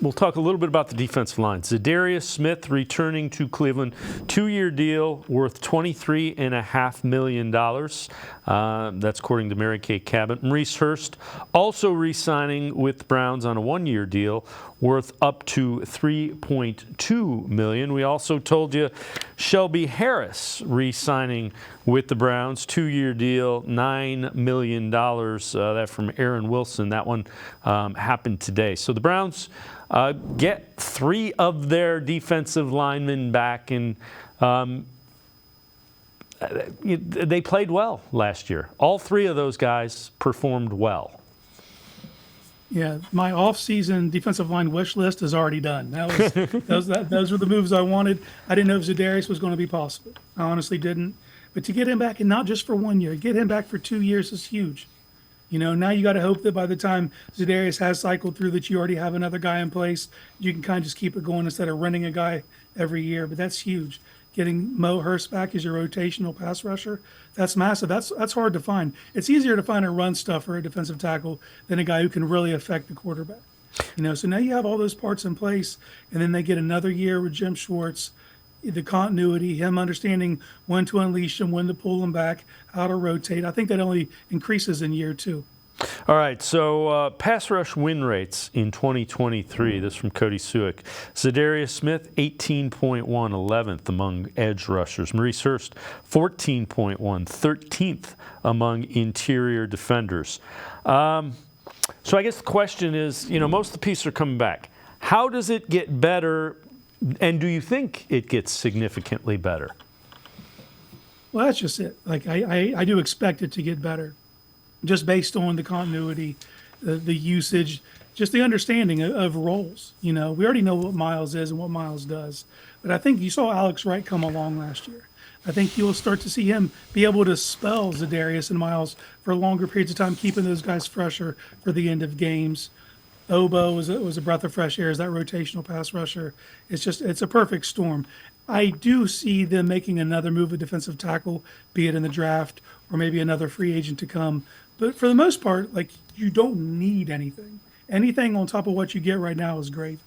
We'll talk a little bit about the defensive line. Za'Darius Smith returning to Cleveland, 2-year deal worth $23.5 million. That's according to Mary Kay Cabot. Maurice Hurst also re-signing with the Browns on a 1-year deal worth up to $3.2 million. We also told you Shelby Harris re-signing with the Browns, 2-year deal, $9 million. That from Aaron Wilson. That one happened today. So the Browns get 3 of their defensive linemen back, and they played well last year. All 3 of those guys performed well. Yeah, my off-season defensive line wish list is already done. Those were the moves I wanted. I didn't know if Za'Darius was going to be possible. I honestly didn't. But to get him back, and not just for 1 year, get him back for 2 years is huge. You know, now you got to hope that by the time Za'Darius has cycled through that you already have another guy in place. You can kind of just keep it going instead of renting a guy every year. But that's huge. Getting Mo Hurst back as your rotational pass rusher, that's massive. That's hard to find. It's easier to find a run stuffer, a defensive tackle, than a guy who can really affect the quarterback. You know, so now you have all those parts in place, and then they get another year with Jim Schwartz, the continuity, him understanding when to unleash him, when to pull him back, how to rotate. I think that only increases in year 2. All right, so pass rush win rates in 2023. This from Cody Suick. Za'Darius Smith, 18.1, 11th among edge rushers. Maurice Hurst, 14.1, 13th among interior defenders. So I guess the question is, you know, most of the pieces are coming back. How does it get better, and do you think it gets significantly better? Well, that's just it. Like, I do expect it to get better, just based on the continuity, the usage, just the understanding of roles. You know, we already know what Miles is and what Miles does. But I think you saw Alex Wright come along last year. I think you'll start to see him be able to spell Za'Darius and Miles for longer periods of time, keeping those guys fresher for the end of games. Obo was a breath of fresh air as that rotational pass rusher. It's a perfect storm. I do see them making another move at defensive tackle, be it in the draft or maybe another free agent to come. But for the most part, like, you don't need anything. Anything on top of what you get right now is great.